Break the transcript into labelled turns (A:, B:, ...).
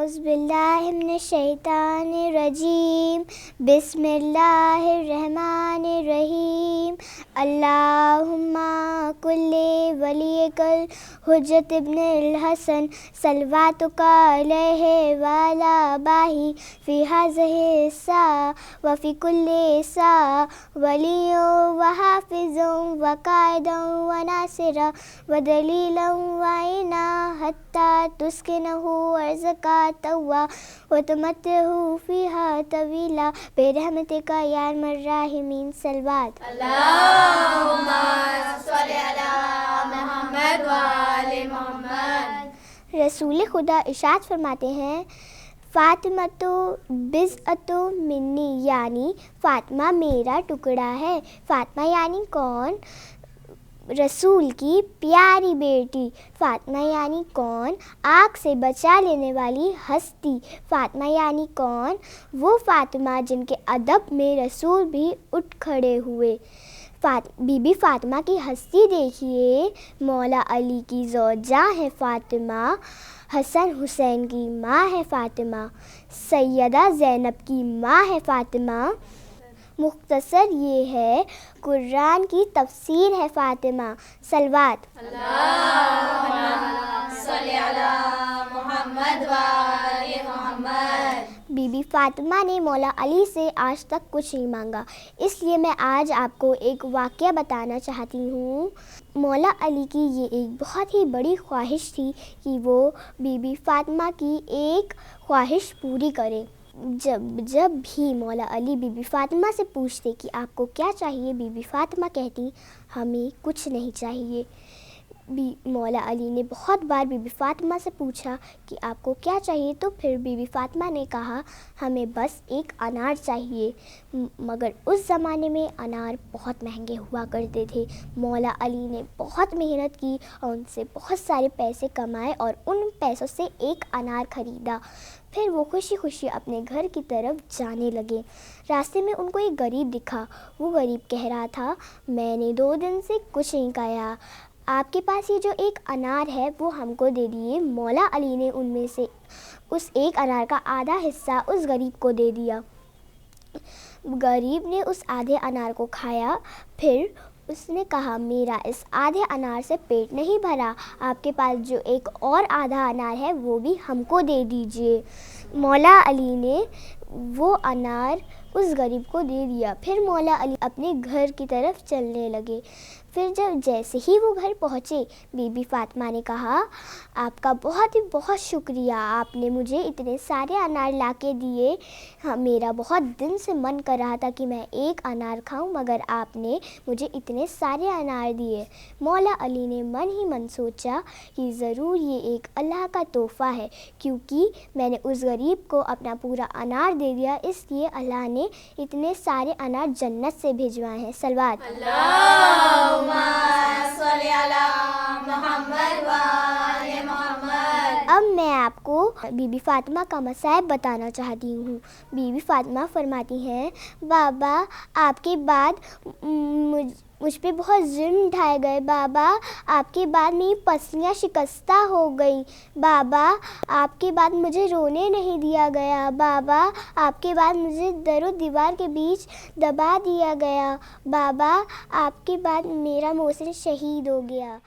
A: أعوذ بالله من الشيطان الرجيم بسم الله الرحمن الرحيم اللهم كل وليك الحجة ابن الحسن صلواتك عليه وعلى آبائه في هذه الساعة وفي كل ساعة ولي وحافظ وقائدا وناصرا ودليلا وعينا حتى تسكنه أرضك طوعا وتمتعه فيها طويلا برحمتك يا أرحم الراحمين صلوات
B: اللهم صل على محمد وآل محمد۔
A: رسول خدا ارشاد فرماتے ہیں فاطمہ تو بضعۃ منی، یعنی فاطمہ میرا ٹکڑا ہے۔ فاطمہ یعنی کون؟ رسول کی پیاری بیٹی۔ فاطمہ یعنی کون؟ آگ سے بچا لینے والی ہستی۔ فاطمہ یعنی کون؟ وہ فاطمہ جن کے ادب میں رسول بھی اٹھ کھڑے ہوئے۔ بی بی فاطمہ کی ہستی دیکھیے، مولا علی کی زوجہ ہے فاطمہ، حسن حسین کی ماں ہے فاطمہ، سیدہ زینب کی ماں ہے فاطمہ۔ مختصر یہ ہے قرآن کی تفسیر ہے فاطمہ۔ صلوات
B: اللہم صل علی محمد وآل محمد۔
A: بی بی فاطمہ نے مولا علی سے آج تک کچھ نہیں مانگا، اس لیے میں آج آپ کو ایک واقعہ بتانا چاہتی ہوں۔ مولا علی کی یہ ایک بہت ہی بڑی خواہش تھی کہ وہ بی بی فاطمہ کی ایک خواہش پوری کرے۔ جب بھی مولا علی بی بی فاطمہ سے پوچھتے کہ آپ کو کیا چاہیے، بی بی فاطمہ کہتی ہمیں کچھ نہیں چاہیے۔ مولا علی نے بہت بار بی بی فاطمہ سے پوچھا کہ آپ کو کیا چاہیے، تو پھر بی بی فاطمہ نے کہا ہمیں بس ایک انار چاہیے، مگر اس زمانے میں انار بہت مہنگے ہوا کرتے تھے۔ مولا علی نے بہت محنت کی اور ان سے بہت سارے پیسے کمائے اور ان پیسوں سے ایک انار خریدا۔ پھر وہ خوشی خوشی اپنے گھر کی طرف جانے لگے۔ راستے میں ان کو ایک غریب دکھا۔ وہ غریب کہہ رہا تھا میں نے 2 دن سے کچھ نہیں کھایا، آپ کے پاس یہ جو ایک انار ہے وہ ہم کو دے دیے۔ مولا علی نے ان میں سے اس ایک انار کا آدھا حصہ اس غریب کو دے دیا۔ غریب نے اس آدھے انار کو کھایا، پھر اس نے کہا میرا اس آدھے انار سے پیٹ نہیں بھرا، آپ کے پاس جو ایک اور آدھا انار ہے وہ بھی ہم کو دے دیجیے۔ مولا علی نے وہ انار اس غریب کو دے دیا۔ پھر مولا علی اپنے گھر کی طرف چلنے لگے۔ پھر جیسے ہی وہ گھر پہنچے، بی بی فاطمہ نے کہا آپ کا بہت شکریہ، آپ نے مجھے اتنے سارے انار لا کے دیے، میرا بہت دن سے من کر رہا تھا کہ میں ایک انار کھاؤں، مگر آپ نے مجھے اتنے سارے انار دیے۔ مولا علی نے من ہی من سوچا کہ ضرور یہ ایک اللہ کا تحفہ ہے، کیونکہ میں نے اس غریب کو اپنا پورا انار دے دیا، اس لیے اللہ نے اتنے سارے انار جنت سے بھیجوائے ہیں۔ صلوات
B: اللہم صل علی محمد وآل محمد۔
A: اب میں آپ کو بی بی فاطمہ کا مصائب بتانا چاہتی ہوں۔ بی بی فاطمہ فرماتی ہیں بابا آپ کے بعد مجھ پہ بہت ظلم ڈھائے گئے، بابا آپ کے بعد میری پسلیاں شکستہ ہو گئیں، بابا آپ کے بعد مجھے رونے نہیں دیا گیا، بابا آپ کے بعد مجھے در و دیوار کے بیچ دبا دیا گیا، بابا آپ کے بعد میرا محسن شہید ہو گیا۔